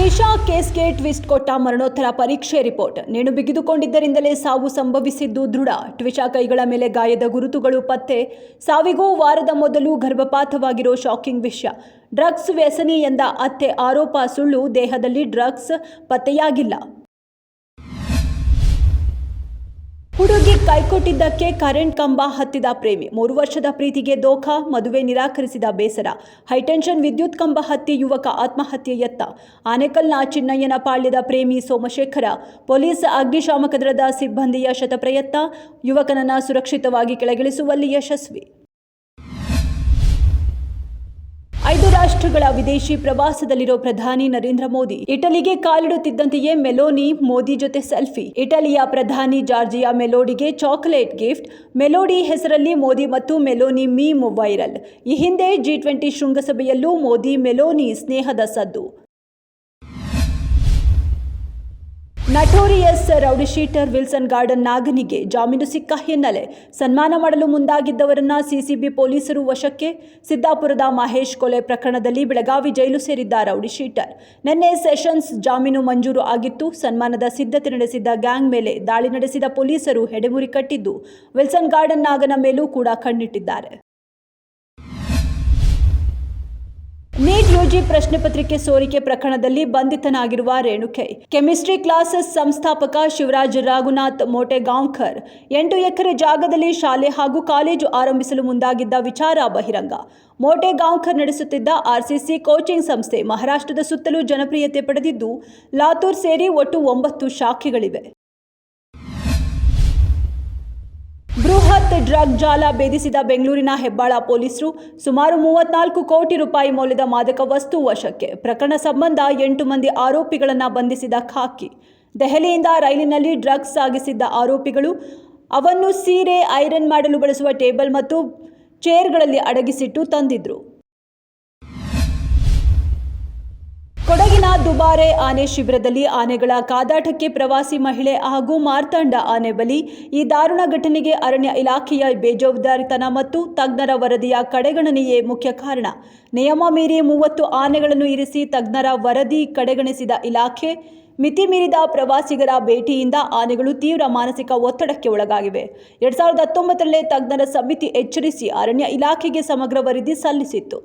Disha ಕೇಸ್ಗೆ twist ಕೊಟ್ಟ ಮರಣೋತ್ತರ ಪರೀಕ್ಷೆ ರಿಪೋರ್ಟ್. ನೇಣು ಬಿಗಿದುಕೊಂಡಿದ್ದರಿಂದಲೇ ಸಾವು ಸಂಭವಿಸಿದ್ದು ದೃಢ. ಟ್ವಿಷಾ ಕೈಗಳ ಮೇಲೆ ಗಾಯದ ಗುರುತುಗಳು ಪತ್ತೆ. ಸಾವಿಗೂ ವಾರದ ಮೊದಲು ಗರ್ಭಪಾತವಾಗಿರೋ ಶಾಕಿಂಗ್ ವಿಷಯ. ಡ್ರಗ್ಸ್ ವ್ಯಸನಿ ಎಂದ ಅತ್ತೆ ಆರೋಪ ಸುಳ್ಳು. ದೇಹದಲ್ಲಿ ಡ್ರಗ್ಸ್ ಪತ್ತೆಯಾಗಿಲ್ಲ. ಹುಡುಗಿ ಕೈಕೊಟ್ಟಿದ್ದಕ್ಕೆ ಕರೆಂಟ್ ಕಂಬ ಹತ್ತಿದ ಪ್ರೇಮಿ. 3 ವರ್ಷದ ಪ್ರೀತಿಗೆ ದೋಖಾ. ಮದುವೆ ನಿರಾಕರಿಸಿದ ಬೇಸರ. ಹೈಟೆನ್ಷನ್ ವಿದ್ಯುತ್ ಕಂಬ ಹತ್ತಿ ಯುವಕ ಆತ್ಮಹತ್ಯೆ ಯತ್ನ. ಆನೇಕಲ್ನ ಚಿನ್ನಯ್ಯನ ಪಾಳ್ಯದ ಪ್ರೇಮಿ ಸೋಮಶೇಖರ. ಪೊಲೀಸ್ ಅಗ್ನಿಶಾಮಕ ದಳದ ಸಿಬ್ಬಂದಿಯ ಶತಪ್ರಯತ್ನ. ಯುವಕನನ್ನ ಸುರಕ್ಷಿತವಾಗಿ ಕೆಳಗಿಳಿಸುವಲ್ಲಿ ಯಶಸ್ವಿ. 5 ರಾಷ್ಟ್ರಗಳ ವಿದೇಶಿ ಪ್ರವಾಸದಲ್ಲಿರೋ ಪ್ರಧಾನಿ ನರೇಂದ್ರ ಮೋದಿ. ಇಟಲಿಗೆ ಕಾಲಿಡುತ್ತಿದ್ದಂತೆಯೇ ಮೆಲೋನಿ ಮೋದಿ ಜೊತೆ ಸೆಲ್ಫಿ. ಇಟಲಿಯ ಪ್ರಧಾನಿ ಜಾರ್ಜಿಯಾ ಮೆಲೋಡಿಗೆ ಚಾಕೊಲೇಟ್ ಗಿಫ್ಟ್. ಮೆಲೋಡಿ ಹೆಸರಲ್ಲಿ ಮೋದಿ ಮತ್ತು ಮೆಲೋನಿ ಮೀಮ್ ವೈರಲ್. ಈ ಹಿಂದೆ G20 ಶೃಂಗಸಭೆಯಲ್ಲೂ ಮೋದಿ ಮೆಲೋನಿ ಸ್ನೇಹದ ಸದ್ದು. ನಟೋರಿಯಸ್ ರೌಡಿಶೀಟರ್ ವಿಲ್ಸನ್ ಗಾರ್ಡನ್ ನಾಗನಿಗೆ ಜಾಮೀನು ಸಿಕ್ಕ ಹಿನ್ನೆಲೆ ಸನ್ಮಾನ ಮಾಡಲು ಮುಂದಾಗಿದ್ದವರನ್ನ ಸಿಸಿಬಿ ಪೊಲೀಸರು ವಶಕ್ಕೆ. ಸಿದ್ದಾಪುರದ ಮಹೇಶ್ ಕೊಲೆ ಪ್ರಕರಣದಲ್ಲಿ ಬೆಳಗಾವಿ ಜೈಲು ಸೇರಿದ್ದ ರೌಡಿಶೀಟರ್. ನಿನ್ನೆ ಸೆಷನ್ಸ್ ಜಾಮೀನು ಮಂಜೂರು ಆಗಿತ್ತು. ಸನ್ಮಾನದ ಸಿದ್ಧತೆ ನಡೆಸಿದ್ದ ಗ್ಯಾಂಗ್ ಮೇಲೆ ದಾಳಿ ನಡೆಸಿದ ಪೊಲೀಸರು ಹೆಡೆಮುರಿ ಕಟ್ಟಿದ್ದು ವಿಲ್ಸನ್ ಗಾರ್ಡನ್ ನಾಗನ ಮೇಲೂ ಕೂಡ ಕಣ್ಣಿಟ್ಟಿದ್ದಾರೆ. ನೀಟ್ ಯುಜಿ ಪ್ರಶ್ನೆ ಪತ್ರಿಕೆ ಸೋರಿಕೆ ಪ್ರಕರಣದಲ್ಲಿ ಬಂಧಿತನಾಗಿರುವ ರೇಣುಕೈ. ಕೆಮಿಸ್ಟ್ರಿ ಕ್ಲಾಸಸ್ ಸಂಸ್ಥಾಪಕ ಶಿವರಾಜ್ ರಾಘುನಾಥ್ ಮೋಟೆಗಾಂವ್ಕರ್ 8 ಎಕರೆ ಜಾಗದಲ್ಲಿ ಶಾಲೆ ಹಾಗೂ ಕಾಲೇಜು ಆರಂಭಿಸಲು ಮುಂದಾಗಿದ್ದ ವಿಚಾರ ಬಹಿರಂಗ. ಮೋಟೆಗಾಂವ್ಕರ್ ನಡೆಸುತ್ತಿದ್ದ RCC ಕೋಚಿಂಗ್ ಸಂಸ್ಥೆ ಮಹಾರಾಷ್ಟ್ರದ ಸುತ್ತಲೂ ಜನಪ್ರಿಯತೆ ಪಡೆದಿದ್ದು ಲಾತೂರ್ ಸೇರಿ ಒಟ್ಟು 9 ಶಾಖೆಗಳಿವೆ. ಬೃಹತ್ ಡ್ರಗ್ ಜಾಲ ಭೇದಿಸಿದ ಬೆಂಗಳೂರಿನ ಹೆಬ್ಬಾಳ ಪೊಲೀಸರು. ಸುಮಾರು 34 ಕೋಟಿ ರೂಪಾಯಿ ಮೌಲ್ಯದ ಮಾದಕ ವಸ್ತು ವಶಕ್ಕೆ. ಪ್ರಕರಣ ಸಂಬಂಧ 8 ಮಂದಿ ಆರೋಪಿಗಳನ್ನು ಬಂಧಿಸಿದ ಖಾಕಿ. ದೆಹಲಿಯಿಂದ ರೈಲಿನಲ್ಲಿ ಡ್ರಗ್ಸ್ ಸಾಗಿಸಿದ್ದ ಆರೋಪಿಗಳು ಅವನ್ನು ಸೀರೆ ಐರನ್ ಮಾಡಲು ಬಳಸುವ ಟೇಬಲ್ ಮತ್ತು ಚೇರ್ಗಳಲ್ಲಿ ಅಡಗಿಸಿಟ್ಟು ತಂದಿದ್ರು. ಕೊಡಗಿನ ದುಬಾರೆ ಆನೆ ಶಿಬಿರದಲ್ಲಿ ಆನೆಗಳ ಕಾದಾಟಕ್ಕೆ ಪ್ರವಾಸಿ ಮಹಿಳೆ ಹಾಗೂ ಮಾರ್ತಾಂಡ ಆನೆ ಬಲಿ. ಈ ದಾರುಣ ಘಟನೆಗೆ ಅರಣ್ಯ ಇಲಾಖೆಯ ಬೇಜವಾಬ್ದಾರಿತನ ಮತ್ತು ತಜ್ಞರ ವರದಿಯ ಕಡೆಗಣನೆಯೇ ಮುಖ್ಯ ಕಾರಣ. ನಿಯಮ ಮೀರಿ 30 ಆನೆಗಳನ್ನು ಇರಿಸಿ ತಜ್ಞರ ವರದಿ ಕಡೆಗಣಿಸಿದ ಇಲಾಖೆ. ಮಿತಿ ಮೀರಿದ ಪ್ರವಾಸಿಗರ ಭೇಟಿಯಿಂದ ಆನೆಗಳು ತೀವ್ರ ಮಾನಸಿಕ ಒತ್ತಡಕ್ಕೆ ಒಳಗಾಗಿವೆ. 2019 ತಜ್ಞರ ಸಮಿತಿ ಎಚ್ಚರಿಸಿ ಅರಣ್ಯ ಇಲಾಖೆಗೆ ಸಮಗ್ರ ವರದಿ ಸಲ್ಲಿಸಿತ್ತು.